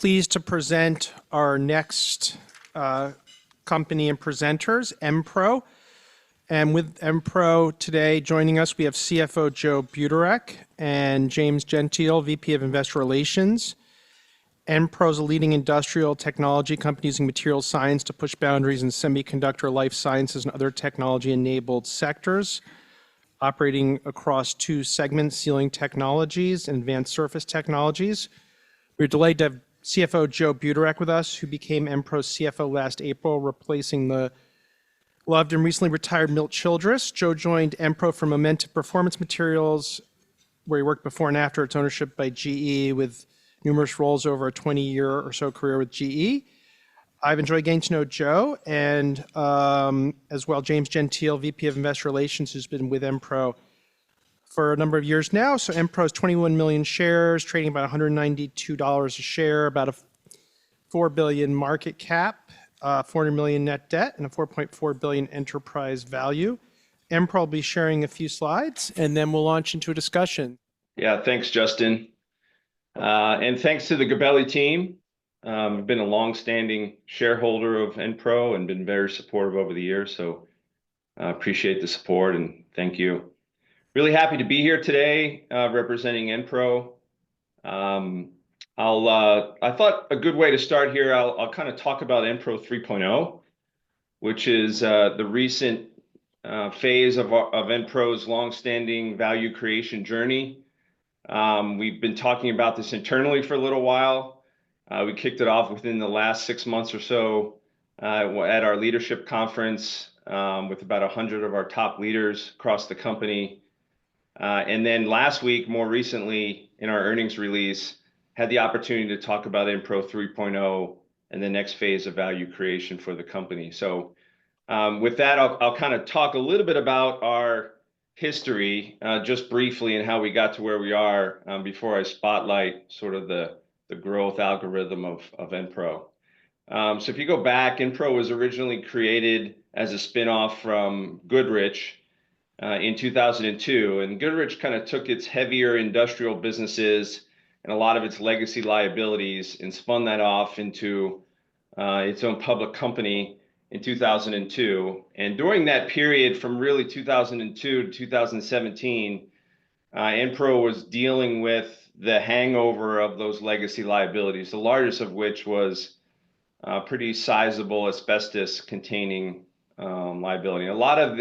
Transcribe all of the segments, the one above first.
pleased to present our next company and presenters, EnPro. And with EnPro today joining us, we have CFO Joe Buderek and James Gentile, VP of Investor Relations. EnPro is a leading industrial technology company using materials science to push boundaries in semiconductor, life sciences, and other technology-enabled sectors, operating across two segments, sealing technologies and advanced surface technologies. We're delighted to have CFO Joe Buderek with us, who became EnPro's CFO last April, replacing the loved and recently retired Milt Childress. Joe joined EnPro from Momentum Performance Materials, where he worked before and after its ownership by GE, with numerous roles over a 20-year or so career with GE. I've enjoyed getting to know Joe, and as well James Gentile, VP of Investor Relations, who's been with EnPro for a number of years now. So EnPro has 21 million shares, trading about $192 a share, about a $4 billion market cap, $400 million net debt, and a $4.4 billion enterprise value. EnPro will be sharing a few slides, and then we'll launch into a discussion. Yeah, thanks, Justin. And thanks to the Gabelli team. I've been a long-standing shareholder of EnPro and been very supportive over the years, so I appreciate the support and thank you. Really happy to be here today representing EnPro. I thought a good way to start here, I'll kind of talk about EnPro 3.0, which is the recent phase of EnPro's long-standing value creation journey. We've been talking about this internally for a little while. We kicked it off within the last 6 months or so at our leadership conference with about 100 of our top leaders across the company. And then last week, more recently, in our earnings release, had the opportunity to talk about EnPro 3.0 and the next phase of value creation for the company. So with that, I'll kind of talk a little bit about our history, just briefly, and how we got to where we are before I spotlight sort of the growth algorithm of EnPro. So if you go back, EnPro was originally created as a spinoff from Goodrich in 2002, and Goodrich kind of took its heavier industrial businesses and a lot of its legacy liabilities and spun that off into its own public company in 2002. And during that period, from really 2002 to 2017, EnPro was dealing with the hangover of those legacy liabilities, the largest of which was pretty sizable asbestos-containing liability. A lot of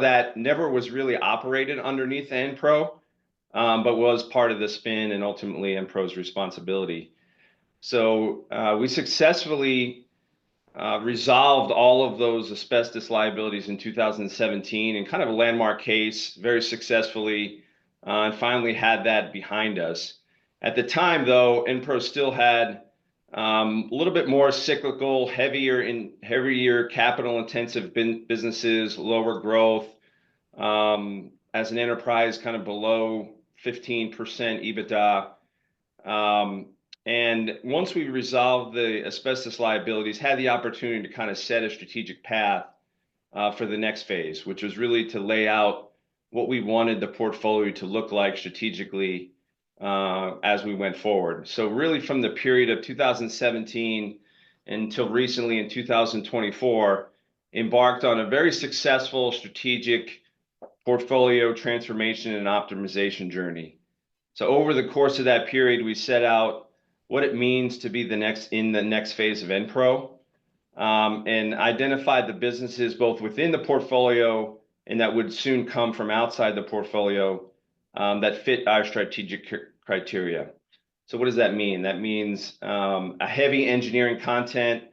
that never was really operated underneath EnPro, but was part of the spin and ultimately EnPro's responsibility. So we successfully resolved all of those asbestos liabilities in 2017 in kind of a landmark case, very successfully, and finally had that behind us. At the time, though, EnPro still had a little bit more cyclical, heavier capital-intensive businesses, lower growth, as an enterprise, kind of below 15% EBITDA. And once we resolved the asbestos liabilities, had the opportunity to kind of set a strategic path for the next phase, which was really to lay out what we wanted the portfolio to look like strategically as we went forward. So really from the period of 2017 until recently in 2024, embarked on a very successful strategic portfolio transformation and optimization journey. So over the course of that period, we set out what it means to be in the next phase of EnPro, and identified the businesses both within the portfolio and that would soon come from outside the portfolio that fit our strategic criteria. So what does that mean? That means a heavy engineering content,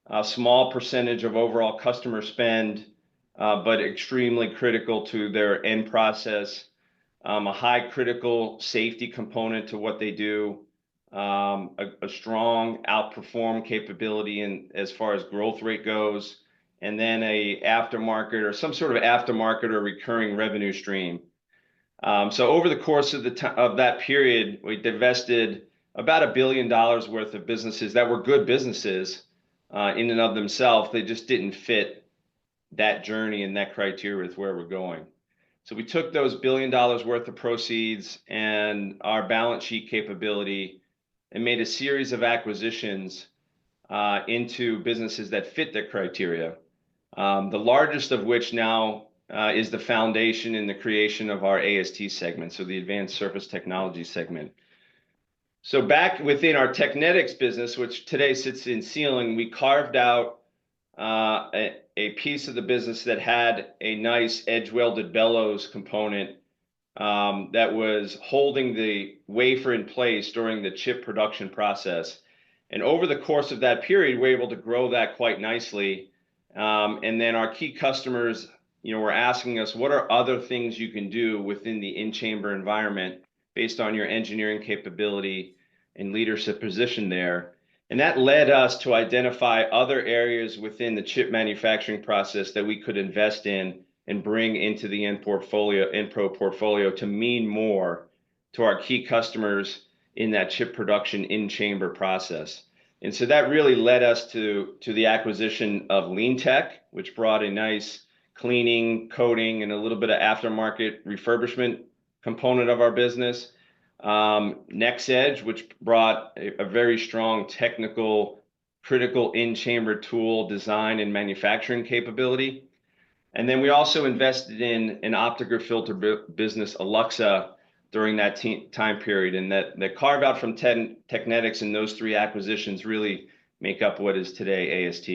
a small percentage of overall customer spend, but extremely critical to their end process, a high critical safety component to what they do, a strong outperform capability in as far as growth rate goes, and then a aftermarket or some sort of aftermarket or recurring revenue stream. So over the course of that period, we divested about $1 billion worth of businesses that were good businesses in and of themselves. They just didn't fit that journey and that criteria with where we're going. So we took those $1 billion worth of proceeds and our balance sheet capability and made a series of acquisitions into businesses that fit that criteria. The largest of which now is the foundation in the creation of our AST segment, so the Advanced Surface Technology segment. So back within our Technetics business, which today sits in sealing, we carved out a piece of the business that had a nice edge welded bellows component that was holding the wafer in place during the chip production process. And over the course of that period, we were able to grow that quite nicely. And then our key customers, were asking us, what are other things you can do within the in-chamber environment based on your engineering capability and leadership position there? And that led us to identify other areas within the chip manufacturing process that we could invest in and bring into the EnPro portfolio to mean more to our key customers in that chip production in-chamber process. And so that really led us to the acquisition of LeanTech, which brought a nice cleaning, coating, and a little bit of aftermarket refurbishment component of our business. NextEdge, which brought a very strong technical, critical in-chamber tool design and manufacturing capability. And then we also invested in an optical filter business, Aluxa, during that time period. And that carve out from Technetics and those three acquisitions really make up what is today AST.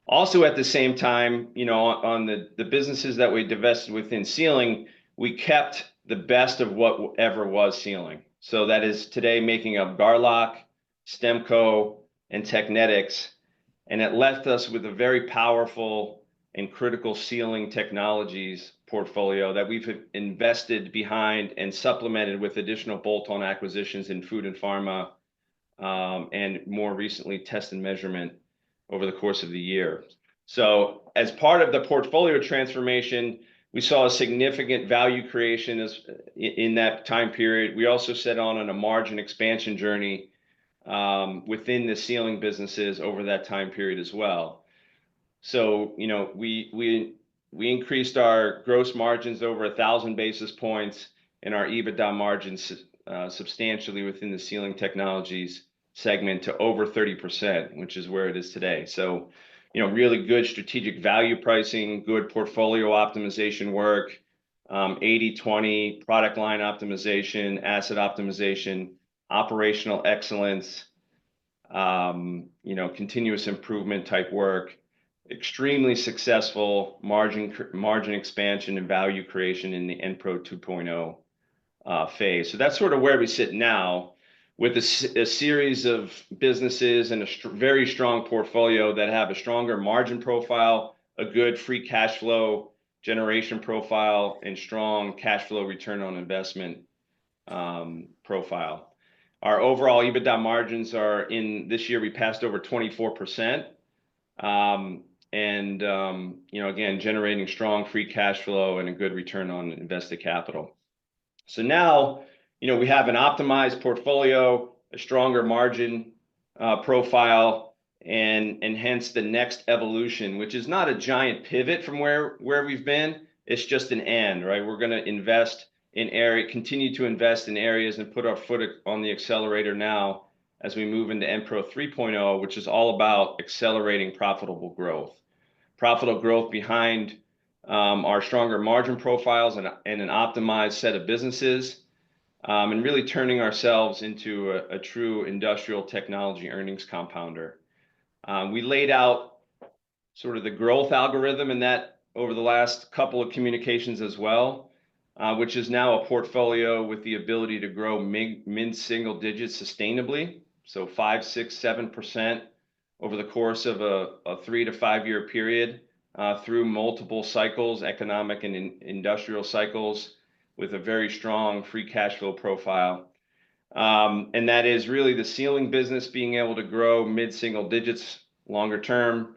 Also at the same time, on the businesses that we divested within sealing, we kept the best of what ever was sealing. So that is today making up Garlock, Stemco, and Technetics. And it left us with a very powerful and critical sealing technologies portfolio that we've invested behind and supplemented with additional bolt-on acquisitions in food and pharma, and more recently test and measurement over the course of the year. So as part of the portfolio transformation, we saw a significant value creation in that time period. We also set on a margin expansion journey within the sealing businesses over that time period as well. So, we increased our gross margins over 1,000 basis points and our EBITDA margins substantially within the sealing technologies segment to over 30%, which is where it is today. So, really good strategic value pricing, good portfolio optimization work, 80/20 product line optimization, asset optimization, operational excellence, continuous improvement type work, extremely successful margin expansion and value creation in the EnPro 2.0 phase. So that's sort of where we sit now, with a series of businesses and a very strong portfolio that have a stronger margin profile, a good free cash flow generation profile, and strong cash flow return on investment profile. Our overall EBITDA margins are this year we passed over 24%. Again, generating strong free cash flow and a good return on invested capital. So now, we have an optimized portfolio, a stronger margin profile, and hence the next evolution, which is not a giant pivot from where we've been. It's just an and, right? We're going to continue to invest in areas and put our foot on the accelerator now as we move into EnPro 3.0, which is all about accelerating profitable growth. Profitable growth behind our stronger margin profiles and an optimized set of businesses, and really turning ourselves into a true industrial technology earnings compounder. We laid out sort of the growth algorithm in that over the last couple of communications as well, which is now a portfolio with the ability to grow mid-single digits sustainably. So 5, 6, 7% over the course of a 3 to 5 year period through multiple cycles, economic and industrial cycles, with a very strong free cash flow profile. And that is really the sealing business being able to grow mid-single digits longer term,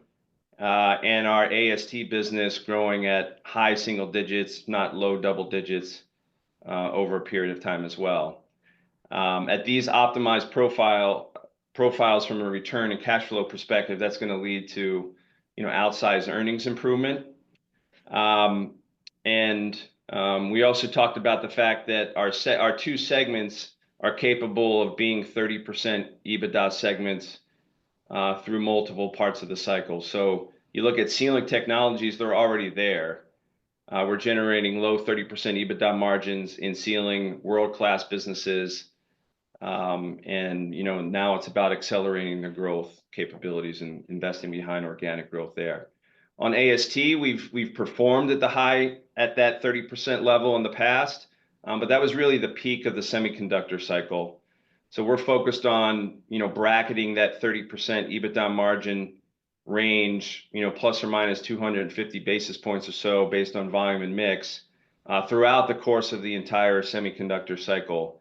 and our AST business growing at high single digits, not low double digits, over a period of time as well. At these optimized profiles from a return and cash flow perspective, that's going to lead to outsized earnings improvement. We also talked about the fact that our two segments are capable of being 30% EBITDA segments through multiple parts of the cycle. So you look at Sealing Technologies, they're already there. We're generating low 30% EBITDA margins in sealing, world-class businesses. And now it's about accelerating the growth capabilities and investing behind organic growth there. On AST, we've performed at that 30% level in the past, but that was really the peak of the semiconductor cycle. So we're focused on bracketing that 30% EBITDA margin range, plus or minus 250 basis points or so based on volume and mix throughout the course of the entire semiconductor cycle.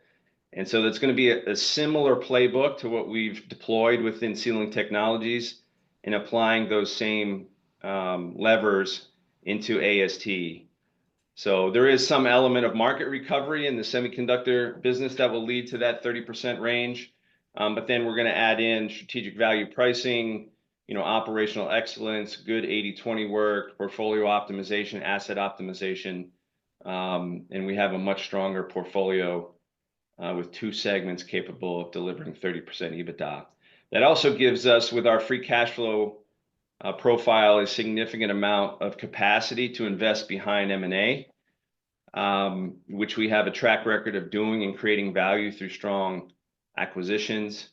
And so that's going to be a similar playbook to what we've deployed within Sealing Technologies and applying those same levers into AST. So there is some element of market recovery in the semiconductor business that will lead to that 30% range. But then we're going to add in strategic value pricing, operational excellence, good 80/20 work, portfolio optimization, asset optimization. And we have a much stronger portfolio with two segments capable of delivering 30% EBITDA. That also gives us, with our free cash flow profile, a significant amount of capacity to invest behind M&A, which we have a track record of doing and creating value through strong acquisitions.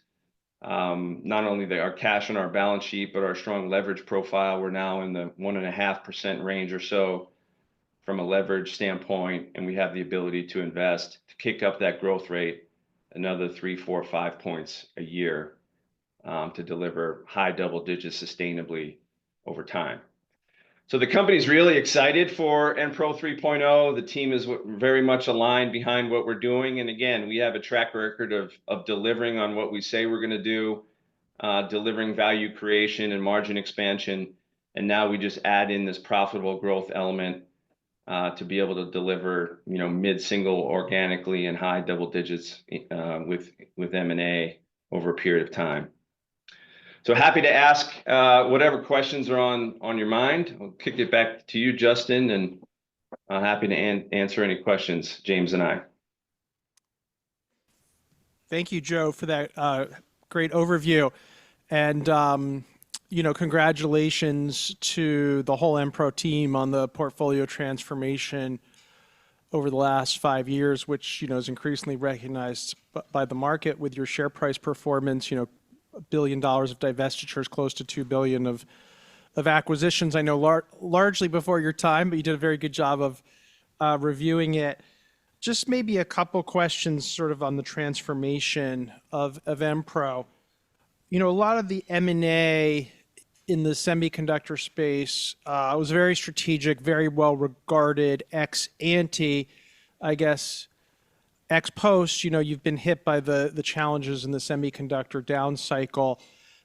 Not only our cash on our balance sheet, but our strong leverage profile. We're now in the 1.5% range or so from a leverage standpoint, and we have the ability to invest to kick up that growth rate another 3, 4, 5 points a year to deliver high double digits sustainably over time. So the company's really excited for EnPro 3.0. The team is very much aligned behind what we're doing. And again, we have a track record of delivering on what we say we're going to do, delivering value creation and margin expansion. And now we just add in this profitable growth element to be able to deliver, mid-single organically and high double digits with M&A over a period of time. So happy to ask whatever questions are on your mind. I'll kick it back to you, Justin, and happy to answer any questions, James and I. Thank you, Joe, for that great overview. And, congratulations to the whole EnPro team on the portfolio transformation over the last 5 years, which, is increasingly recognized by the market with your share price performance, $1 billion of divestitures, close to $2 billion of acquisitions. I know largely before your time, but you did a very good job of reviewing it. Just maybe a couple questions sort of on the transformation of EnPro. A lot of the M&A in the semiconductor space was very strategic, very well regarded ex ante. I guess ex post, you've been hit by the challenges in the semiconductor down cycle.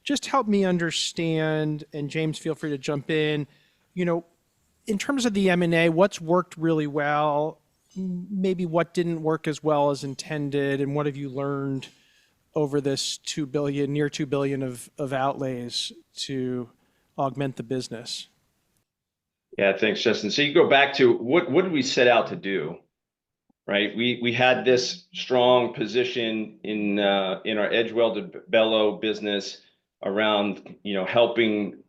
Just help me understand, and James, feel free to jump in, in terms of the M&A, what's worked really well, maybe what didn't work as well as intended, and what have you learned over this near $2 billion of outlays to augment the business? Yeah, thanks, Justin. So you go back to what did we set out to do, right? We had this strong position in our edge welded bellow business around helping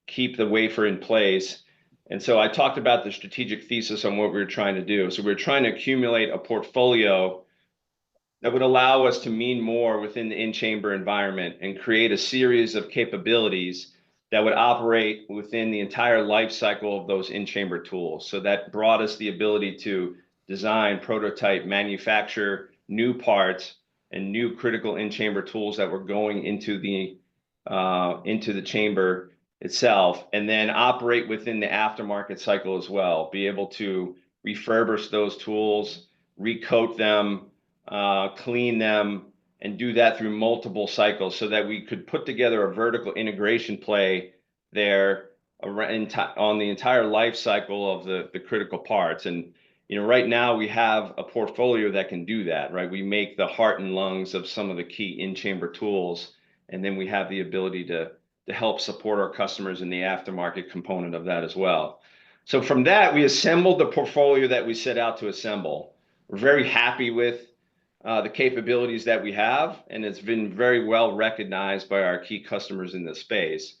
keep the wafer in place. And so I talked about the strategic thesis on what we were trying to do. So we were trying to accumulate a portfolio that would allow us to mean more within the in-chamber environment and create a series of capabilities that would operate within the entire life cycle of those in-chamber tools. So that brought us the ability to design, prototype, manufacture new parts and new critical in-chamber tools that were going into the chamber itself, and then operate within the aftermarket cycle as well. Be able to refurbish those tools, recoat them, clean them, and do that through multiple cycles so that we could put together a vertical integration play there on the entire life cycle of the critical parts. And right now we have a portfolio that can do that, right? We make the heart and lungs of some of the key in-chamber tools, and then we have the ability to help support our customers in the aftermarket component of that as well. So from that, we assembled the portfolio that we set out to assemble. We're very happy with the capabilities that we have, and it's been very well recognized by our key customers in this space.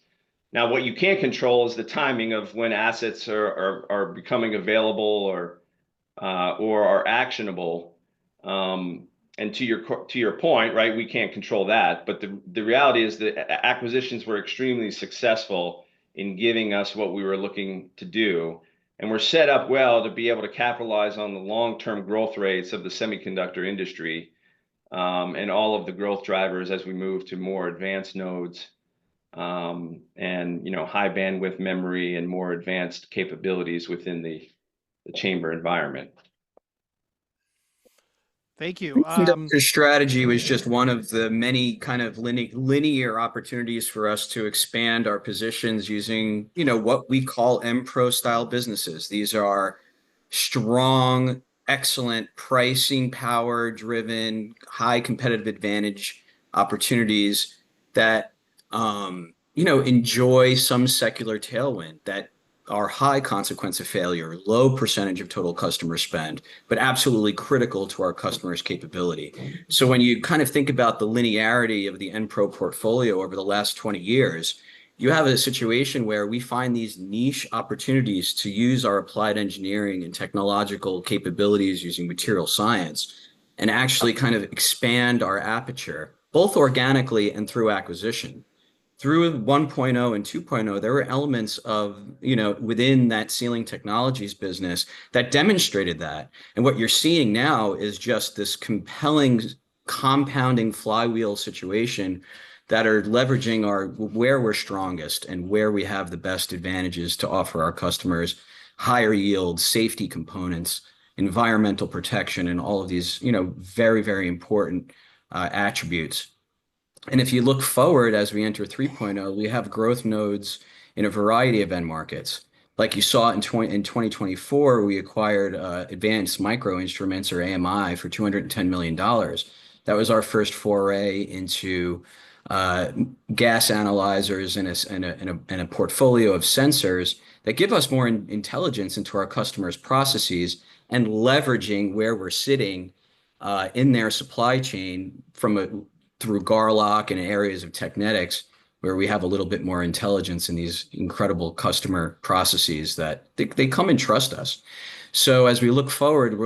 Now, what you can't control is the timing of when assets are becoming available or are actionable. And to your point, right, we can't control that. But the reality is that acquisitions were extremely successful in giving us what we were looking to do. And we're set up well to be able to capitalize on the long-term growth rates of the semiconductor industry, and all of the growth drivers as we move to more advanced nodes, and high bandwidth memory and more advanced capabilities within the chamber environment. Thank you. Conductor strategy was just one of the many kind of linear opportunities for us to expand our positions using, what we call EnPro style businesses. These are strong, excellent pricing power driven, high competitive advantage opportunities that, enjoy some secular tailwind, that are high consequence of failure, low percentage of total customer spend, but absolutely critical to our customers' capability. So when you kind of think about the linearity of the EnPro portfolio over the last 20 years, you have a situation where we find these niche opportunities to use our applied engineering and technological capabilities using material science and actually kind of expand our aperture, both organically and through acquisition. Through 1.0 and 2.0, there were elements of, within that Sealing Technologies business that demonstrated that. And what you're seeing now is just this compelling compounding flywheel situation that are leveraging where we're strongest and where we have the best advantages to offer our customers higher yield, safety components, environmental protection, and all of these, very, very important attributes. And if you look forward as we enter 3.0, we have growth nodes in a variety of end markets. Like you saw in 2024, we acquired Advanced Micro Instruments, or AMI, for $210 million. That was our first foray into gas analyzers and a portfolio of sensors that give us more intelligence into our customers' processes and leveraging where we're sitting in their supply chain through Garlock and areas of Technetics, where we have a little bit more intelligence in these incredible customer processes that they come and trust us. So as we look forward,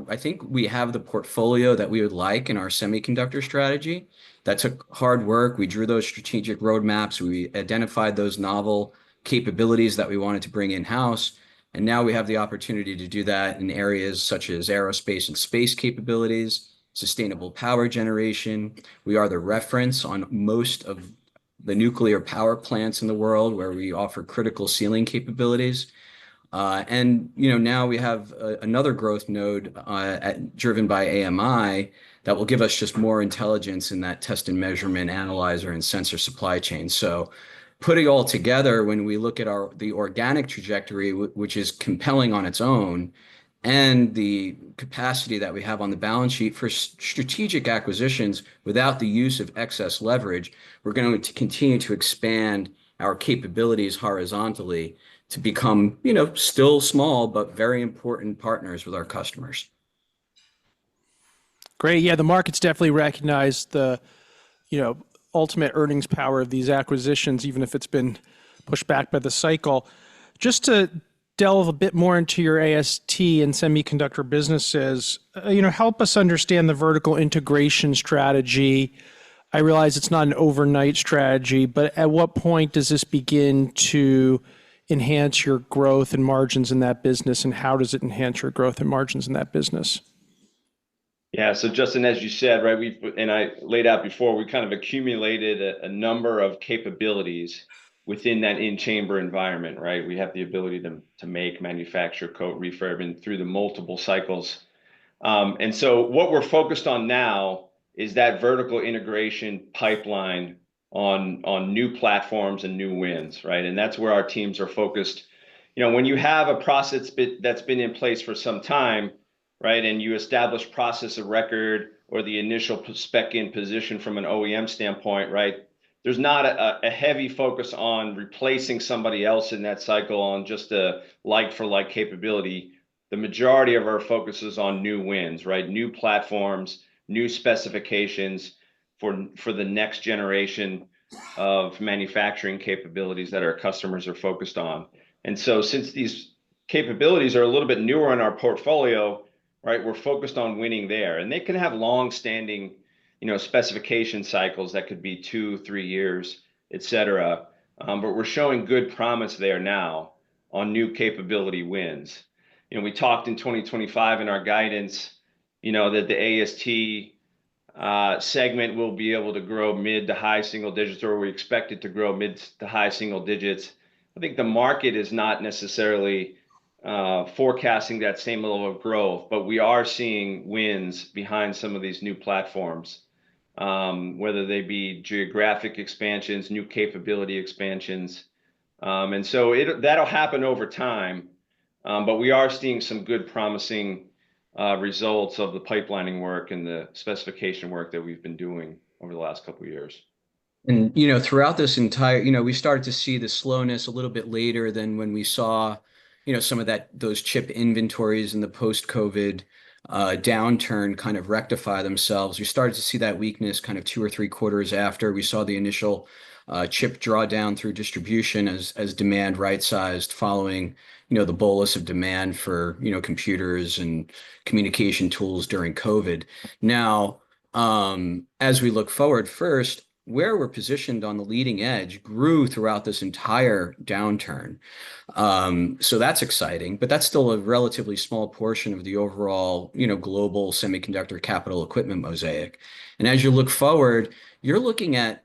I think we have the portfolio that we would like in our semiconductor strategy. That took hard work. We drew those strategic roadmaps. We identified those novel capabilities that we wanted to bring in-house. And now we have the opportunity to do that in areas such as aerospace and space capabilities, sustainable power generation. We are the reference on most of the nuclear power plants in the world where we offer critical sealing capabilities. And now we have another growth node driven by AMI that will give us just more intelligence in that test and measurement, analyzer, and sensor supply chain. So putting all together, when we look at the organic trajectory, which is compelling on its own, and the capacity that we have on the balance sheet for strategic acquisitions without the use of excess leverage, we're going to continue to expand our capabilities horizontally to become, still small, but very important partners with our customers. Great. Yeah, the market's definitely recognized the, ultimate earnings power of these acquisitions, even if it's been pushed back by the cycle. Just to delve a bit more into your AST and semiconductor businesses, help us understand the vertical integration strategy. I realize it's not an overnight strategy, but at what point does this begin to enhance your growth and margins in that business, and how does it enhance your growth and margins in that business? Yeah, so Justin, as you said, right, and I laid out before, we kind of accumulated a number of capabilities within that in-chamber environment, right? We have the ability to make, manufacture, coat, refurb, and through the multiple cycles. And so what we're focused on now is that vertical integration pipeline on new platforms and new wins, right? And that's where our teams are focused. When you have a process that's been in place for some time, right, and you establish process of record or the initial spec in position from an OEM standpoint, right, there's not a heavy focus on replacing somebody else in that cycle on just a like-for-like capability. The majority of our focus is on new wins, right, new platforms new specifications for the next generation of manufacturing capabilities that our customers are focused on. And so since these capabilities are a little bit newer in our portfolio, right, we're focused on winning there. And they can have long-standing, specification cycles that could be 2-3 years, et cetera. But we're showing good promise there now on new capability wins. We talked in 2025 in our guidance, that the AST segment will be able to grow mid to high single digits, or we expect it to grow mid to high single digits. I think the market is not necessarily forecasting that same level of growth, but we are seeing wins behind some of these new platforms, whether they be geographic expansions, new capability expansions. And so that'll happen over time. But we are seeing some good promising results of the pipelining work and the specification work that we've been doing over the last couple of years. And, throughout this entire, we started to see the slowness a little bit later than when we saw, some of those chip inventories in the post-COVID downturn kind of rectify themselves. We started to see that weakness kind of 2 or 3 quarters after we saw the initial chip drawdown through distribution as demand right-sized following, the bolus of demand for, computers and communication tools during COVID. Now, as we look forward, first, where we're positioned on the leading edge grew throughout this entire downturn. So that's exciting, but that's still a relatively small portion of the overall, global semiconductor capital equipment mosaic. And as you look forward, you're looking at,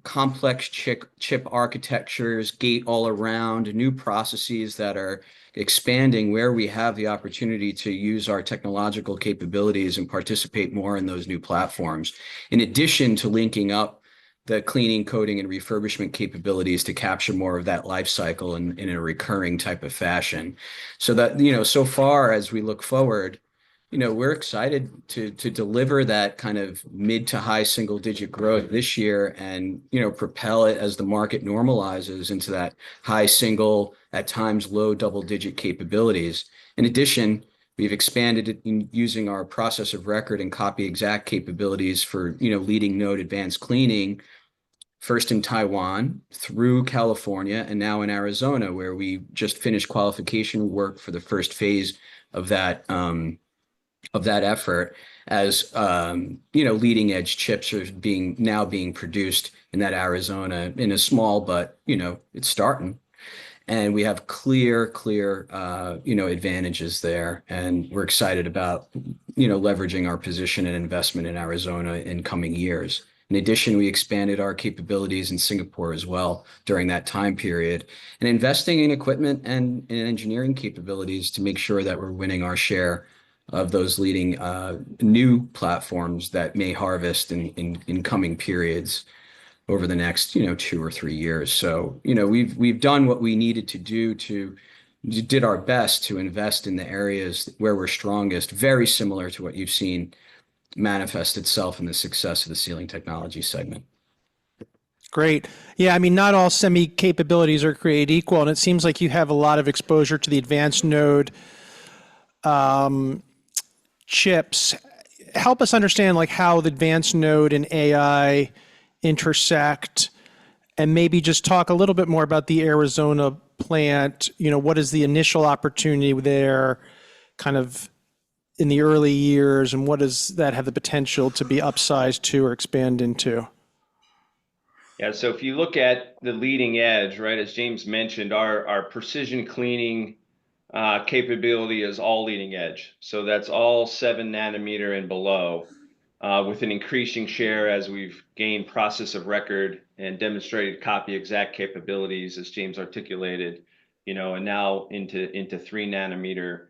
complex chip architectures, gate all around, new processes that are expanding where we have the opportunity to use our technological capabilities and participate more in those new platforms, in addition to linking up the cleaning, coating, and refurbishment capabilities to capture more of that life cycle in a recurring type of fashion. So that, so far as we look forward, we're excited to deliver that kind of mid to high single digit growth this year and, propel it as the market normalizes into that high single, at times low double digit capabilities. In addition, we've expanded it in using our process of record and copy exact capabilities for, leading node advanced cleaning, first in Taiwan, through California, and now in Arizona, where we just finished qualification work for the first phase of that effort as, leading edge chips are now being produced in that Arizona in a small, but, it's starting. And we have clear, advantages there. And we're excited about, leveraging our position and investment in Arizona in coming years. In addition, we expanded our capabilities in Singapore as well during that time period, and investing in equipment and in engineering capabilities to make sure that we're winning our share of those leading new platforms that may harvest in coming periods over the next 2 or 3 years. So we've done what we needed to do did our best to invest in the areas where we're strongest, very similar to what you've seen manifest itself in the success of the Sealing Technology segment. Great. Yeah, I mean, not all semi capabilities are created equal, and it seems like you have a lot of exposure to the advanced node chips. Help us understand how the advanced node and AI intersect, and maybe just talk a little bit more about the Arizona plant. What is the initial opportunity there kind of in the early years, and what does that have the potential to be upsized to or expand into? Yeah, so if you look at the leading edge, right, as James mentioned, our precision cleaning capability is all leading edge. So that's all 7 nanometer and below, with an increasing share as we've gained process of record and demonstrated copy exact capabilities, as James articulated, and now into 3 nanometer.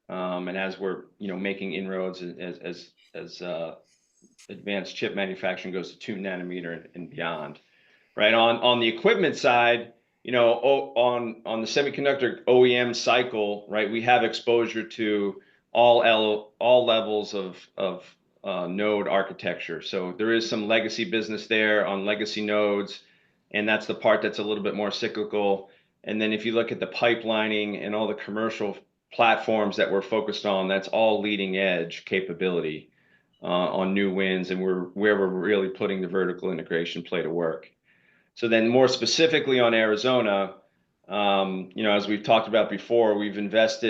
And as we're, making inroads as advanced chip manufacturing goes to 2 nanometer and beyond, right? On the equipment side, on the semiconductor OEM cycle, right, we have exposure to all levels of node architecture. So there is some legacy business there on legacy nodes, and that's the part that's a little bit more cyclical. And then if you look at the pipelining and all the commercial platforms that we're focused on, that's all leading edge capability. on new wins and where we're really putting the vertical integration play to work. So then more specifically on Arizona, as we've talked about before, we will invest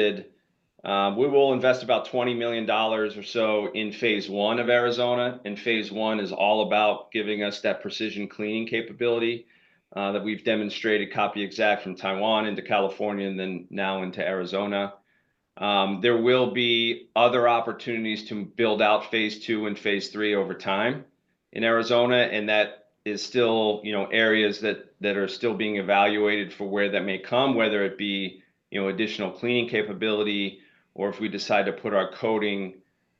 about $20 million or so in phase one of Arizona. And phase one is all about giving us that precision cleaning capability that we've demonstrated copy exact from Taiwan into California and then now into Arizona. There will be other opportunities to build out phase two and phase three over time in Arizona, and that is still, areas that are still being evaluated for where that may come, whether it be, additional cleaning capability, or if we decide to put our coating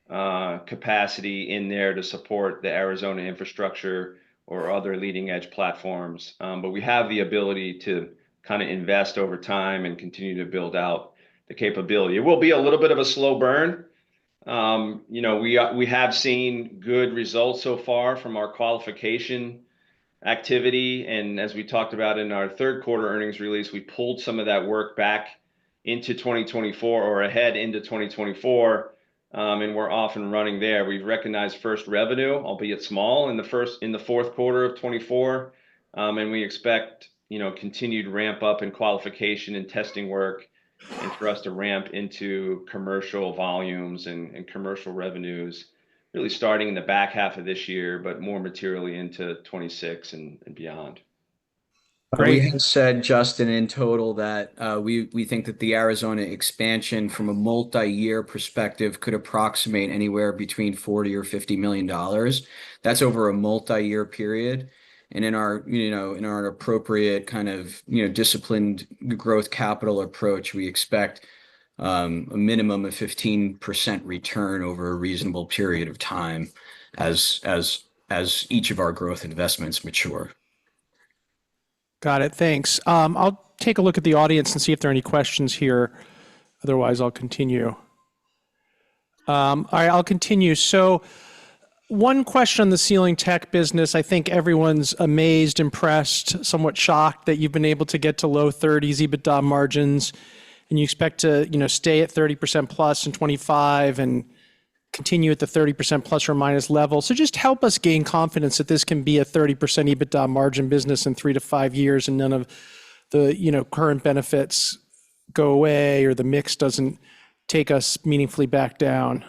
capacity in there to support the Arizona infrastructure or other leading edge platforms. But we have the ability to kind of invest over time and continue to build out the capability. It will be a little bit of a slow burn. We have seen good results so far from our qualification activity. And as we talked about in our third quarter earnings release, we pulled some of that work back into 2024 or ahead into 2024. And we're off and running there. We've recognized first revenue, albeit small, in the fourth quarter of 24. And we expect, continued ramp up in qualification and testing work, and for us to ramp into commercial volumes and commercial revenues, really starting in the back half of this year, but more materially into 26 and beyond. We Great. have said, Justin, in total that we think that the Arizona expansion from a multi-year perspective could approximate anywhere between 40 or $50 million. That's over a multi-year period. And in our appropriate kind of, disciplined growth capital approach, we expect a minimum of 15% return over a reasonable period of time as each of our growth investments mature. Got it. Thanks. I'll take a look at the audience and see if there are any questions here. Otherwise, I'll continue. All right, I'll continue. So one question on the sealing tech business. I think everyone's amazed, impressed, somewhat shocked that you've been able to get to low 30s EBITDA margins, and you expect to, stay at 30% plus in 25 and continue at the 30% plus or minus level. So just help us gain confidence that this can be a 30% EBITDA margin business in 3 to 5 years, and none of the, current benefits go away or the mix doesn't take us meaningfully back down.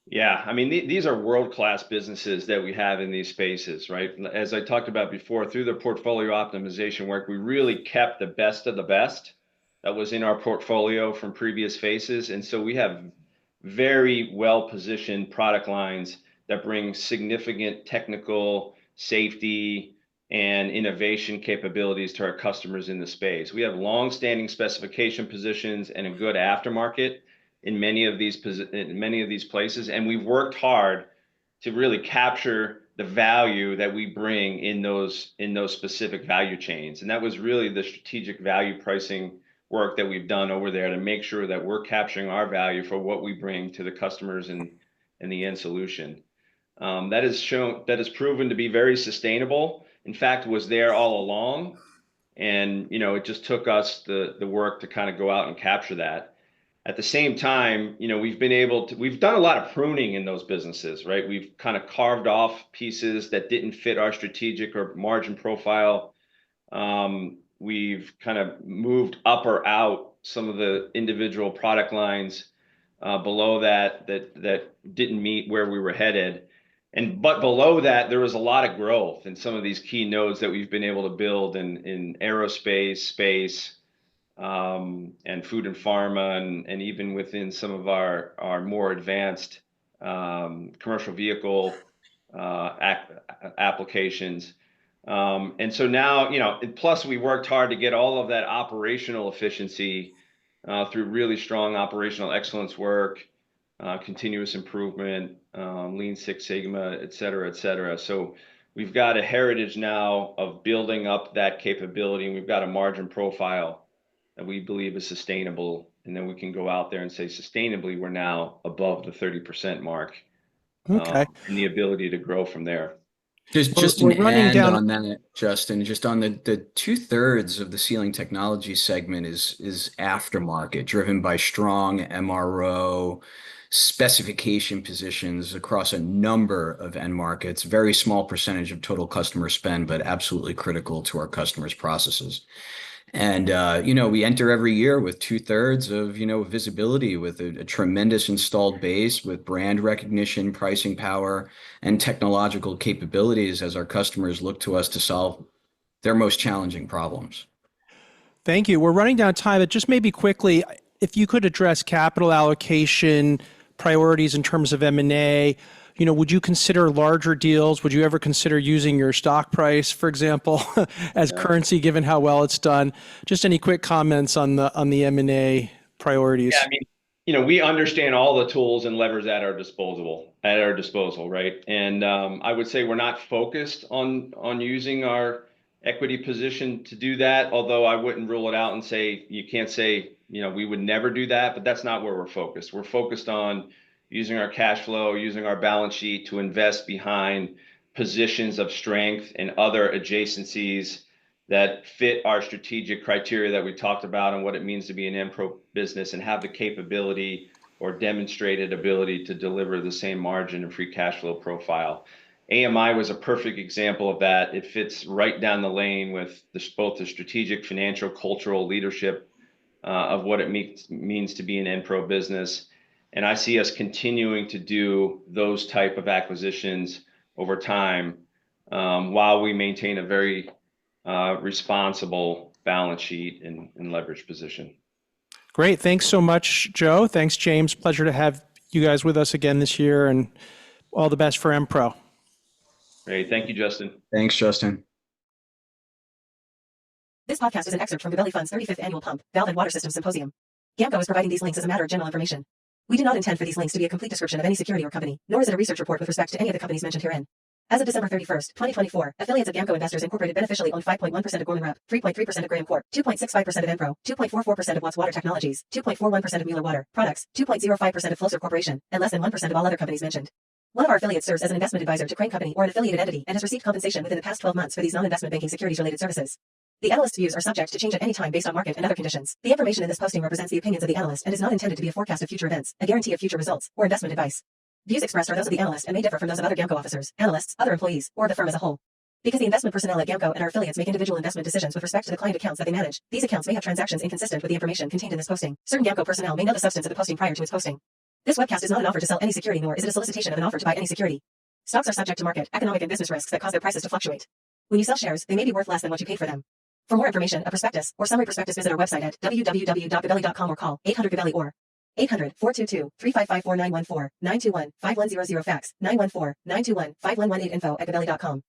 Yeah, I mean, these are world-class businesses that we have in these spaces, right? As I talked about before, through the portfolio optimization work, we really kept the best of the best that was in our portfolio from previous phases. And so we have very well-positioned product lines that bring significant technical, safety, and innovation capabilities to our customers in the space. We have long-standing specification positions and a good aftermarket in many of these places, and we've worked hard to really capture the value that we bring in those specific value chains. And that was really the strategic value pricing work that we've done over there to make sure that we're capturing our value for what we bring to the customers and the end solution. That has proven to be very sustainable. In fact, was there all along, and it just took us the work to kind of go out and capture that. At the same time, we've done a lot of pruning in those businesses, right? We've kind of carved off pieces that didn't fit our strategic or margin profile. We've kind of moved up or out some of the individual product lines below that didn't meet where we were headed. But below that, there was a lot of growth in some of these key nodes that we've been able to build in aerospace, space, and food and pharma, and even within some of our more advanced commercial vehicle applications. And so now, plus we worked hard to get all of that operational efficiency through really strong operational excellence work, continuous improvement, Lean Six Sigma, et cetera, et cetera. So we've got a heritage now of building up that capability, and we've got a margin profile that we believe is sustainable. And then we can go out there and say sustainably, we're now above the 30% mark. Okay. And the ability to grow from there. Just we're an running end down on that, Justin, just on the 2/3 of the sealing technology segment is aftermarket, driven by strong MRO, specification positions across a number of end markets, very small percentage of total customer spend, but absolutely critical to our customers' processes. And, we enter every year with 2/3 of, visibility, with a tremendous installed base, with brand recognition, pricing power, and technological capabilities as our customers look to us to solve their most challenging problems. Thank you. We're running down time, but just maybe quickly, if you could address capital allocation priorities in terms of M&A. Would you consider larger deals? Would you ever consider using your stock price, for example, as currency, given how well it's done? Just any quick comments on the M&A priorities. Yeah, I mean, we understand all the tools and levers at our disposal, right? And I would say we're not focused on using our equity position to do that, although I wouldn't rule it out and say, you can't say, we would never do that, but that's not where we're focused. We're focused on using our cash flow, using our balance sheet to invest behind positions of strength and other adjacencies that fit our strategic criteria that we talked about and what it means to be an EnPro business and have the capability or demonstrated ability to deliver the same margin and free cash flow profile. AMI was a perfect example of that. It fits right down the lane with both the strategic, financial, cultural leadership of what it means to be an EnPro business. And I see us continuing to do those type of acquisitions over time while we maintain a very responsible balance sheet and leverage position. Great. Thanks so much, Joe. Thanks, James. Pleasure to have you guys with us again this year, and all the best for EnPro. Great. Thank you, Justin. Thanks, Justin. This podcast is an excerpt from Gabelli Fund's 35th Annual Pump, Valve and Water Systems Symposium. GAMCO is providing these links as a matter of general information. We do not intend for these links to be a complete description of any security or company, nor is it a research report with respect to any of the companies mentioned herein. As of December 31st, 2024, affiliates of GAMCO Investors Incorporated beneficially owned 5.1% of Gorman Rep, 3.3% of Graham Corp, 2.65% of EnPro, 2.44% of Watts Water Technologies, 2.41% of Mueller Water Products, 2.05% of Flowserve Corporation, and less than 1% of all other companies mentioned. One of our affiliates serves as an investment advisor to Crane Company or an affiliated entity and has received compensation within the past 12 months for these non-investment banking securities-related services. The analyst's views are subject to change at any time based on market and other conditions. The information in this posting represents the opinions of the analyst and is not intended to be a forecast of future events, a guarantee of future results, or investment advice. Views expressed are those of the analyst and may differ from those of other GAMCO officers, analysts, other employees, or the firm as a whole. Because the investment personnel at GAMCO and our affiliates make individual investment decisions with respect to the client accounts that they manage, these accounts may have transactions inconsistent with the information contained in this posting. Certain GAMCO personnel may know the substance of the posting prior to its posting. This webcast is not an offer to sell any security, nor is it a solicitation of an offer to buy any security. Stocks are subject to market, economic, and business risks that cause their prices to fluctuate. When you sell shares, they may be worth less than what you paid for them. For more information, a prospectus or summary prospectus, visit our website at www.gabelli.com or call 800-GABELLI or 800-422-3554-914, 921-5100 fax, 914-921-5118 info@gabelli.com.